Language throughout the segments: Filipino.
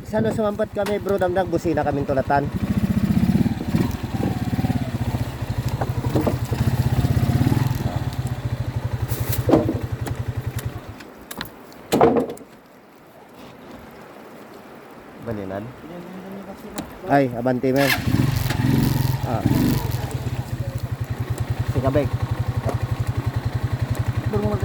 sana sumampat kami bro, dangdang busina kaming tulatan. Balinan. Ay, abante men. Ah. Sikabek. Durmo mo.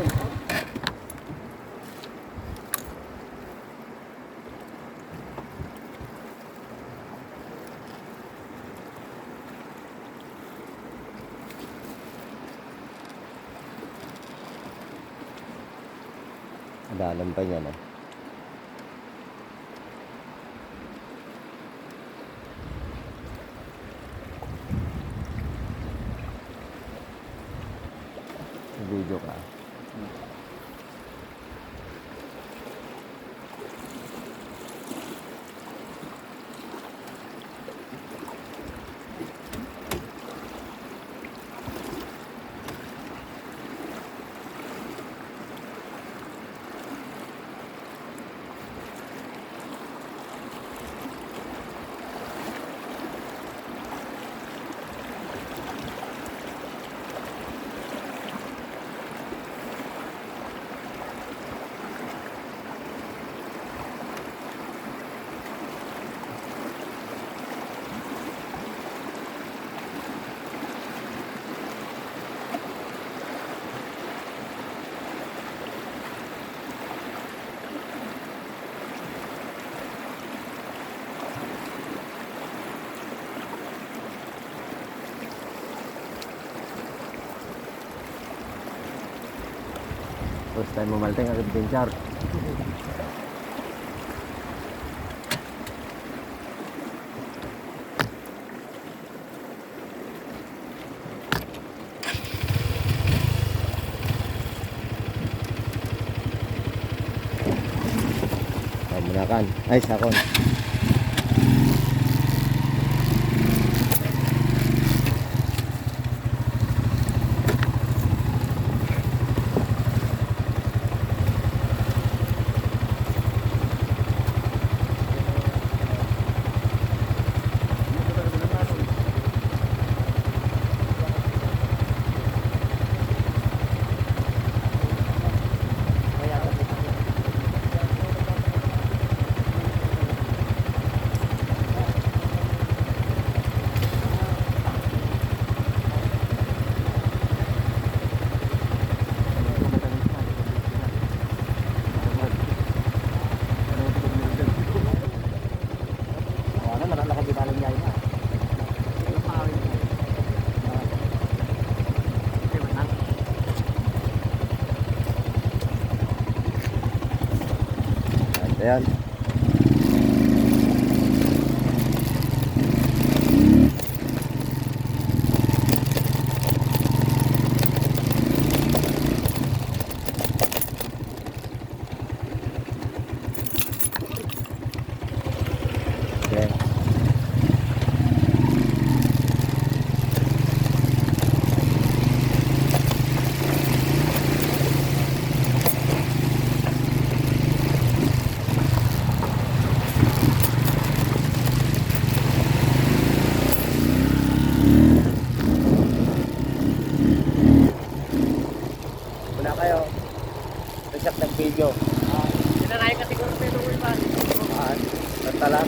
Dalam pa niya na. Video ka. First time mamalteng ang adventure. Manakan. Ay, sakon. Ayan. Okay. Video. Sinanay ka siguro sa ito ba? Tantala.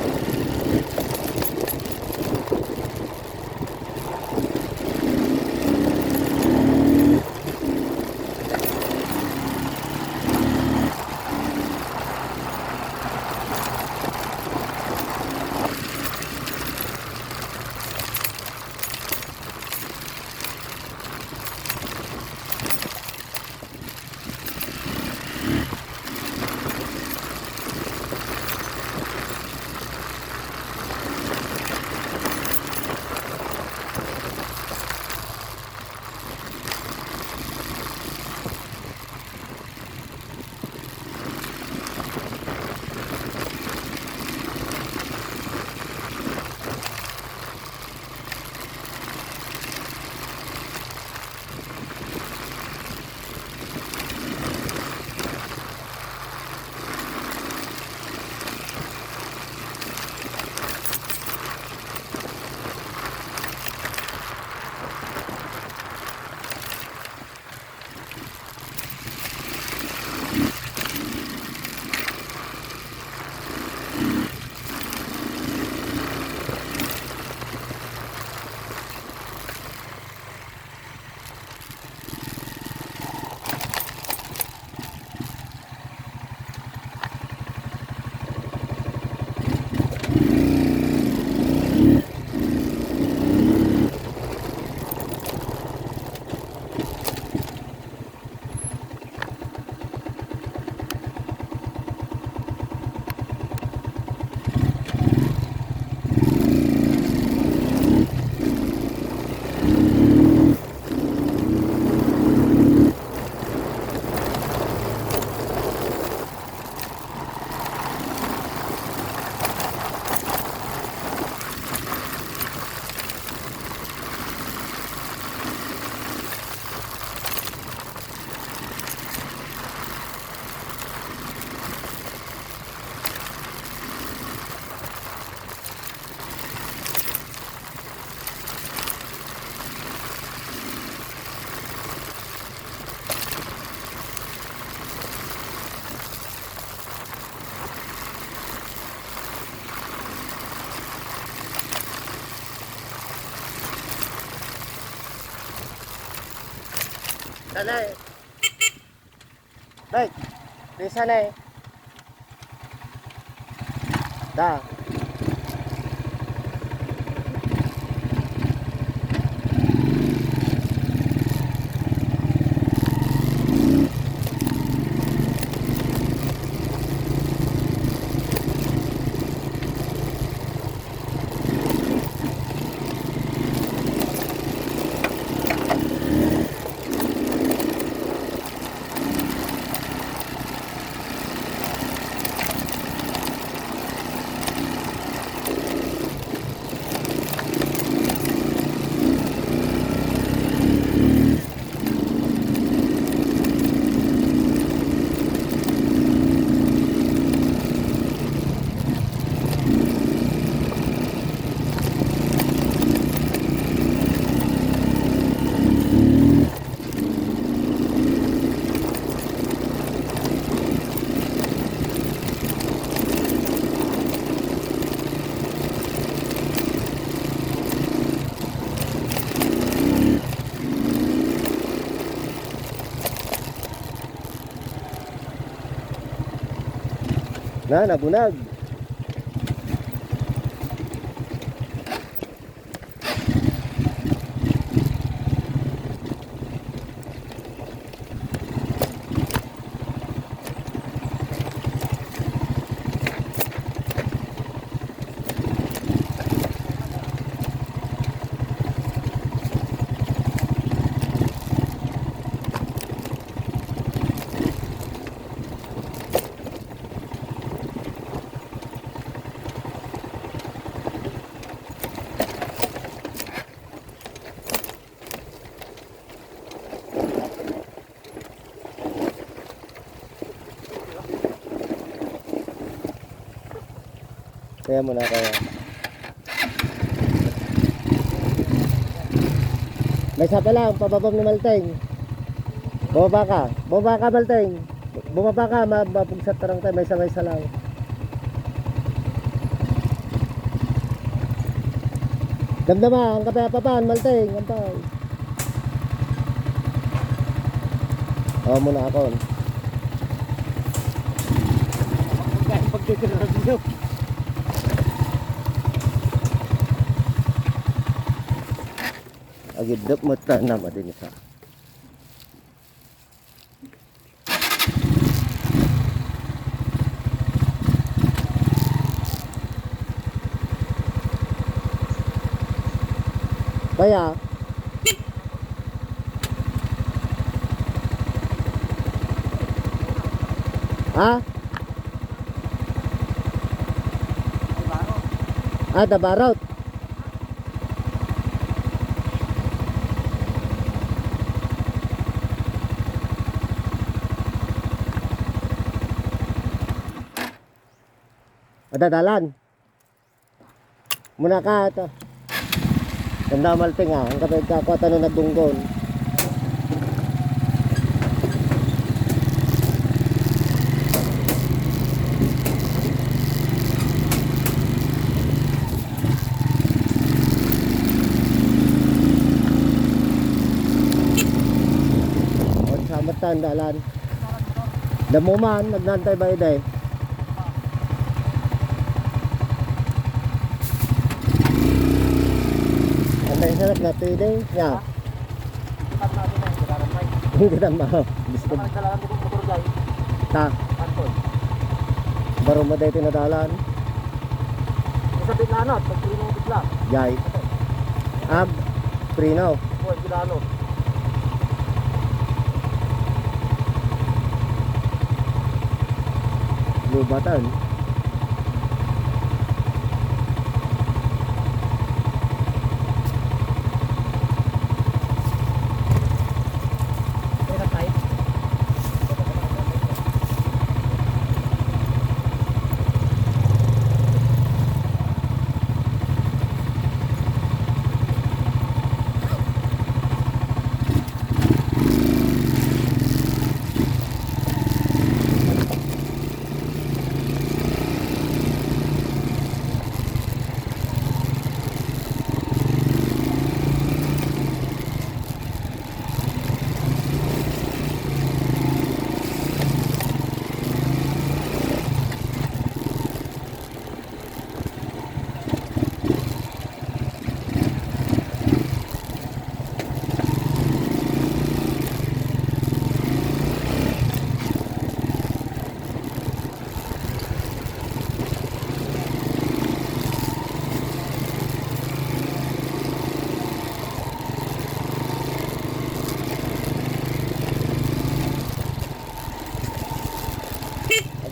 Sana eh. Baik. Di sana eh. Da. Na, nabunag. Kaya muna kaya. May isa pa lang, pababang ni Malteng. Bumaba ka. Bumaba ka, Malteng. Bumaba ka, mapugsat tarang tayo. May isa lang. Damdama, ang kapayapapaan, Malteng. Ampay. Oo muna ako. Kaya pagkikilarap nyo. Agidap mo ta na din isa. Kaya ha? Ah, Dabarot. Madadalan. Muna ka ito. Ganda Malteng ah. Ang kapag kakuha na nagdunggon. O samat tandalan. Damo man, nagnantay ba iday? Antay sarap na tiday. Ya. Hindi na mahal. Gusto ta. Baro mo dahil tinadalan. Sa bitlanot, pag-prino mo bitla. Yay. Ab. Prino. O, bilano. Lubatan. Kaya tayo.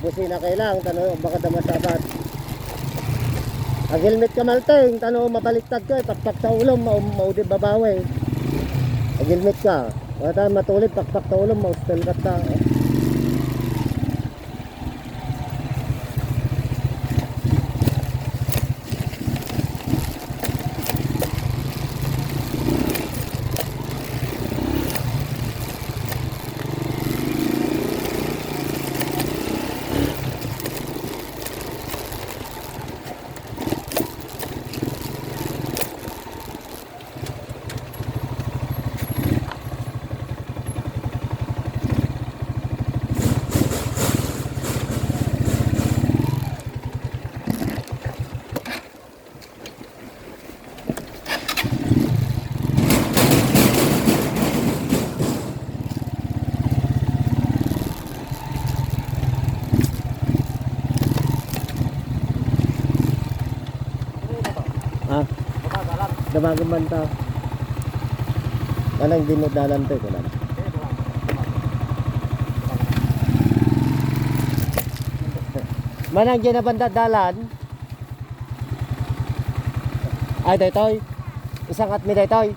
busina kailang, tanong baka damasabat. Ang helmet ka malteng, tanong mabaliktad ka, pakpak sa ulo, maudi babawi. Ang helmet ka, wala matulid, pakpak sa ulo, maustel ka ta. Ah, Babagalan. damagang banta. Anong dinudalan to ko lang. Ito lang. Manang dyan na banda dalan. Ay, daytoy. Isang at mi daytoy.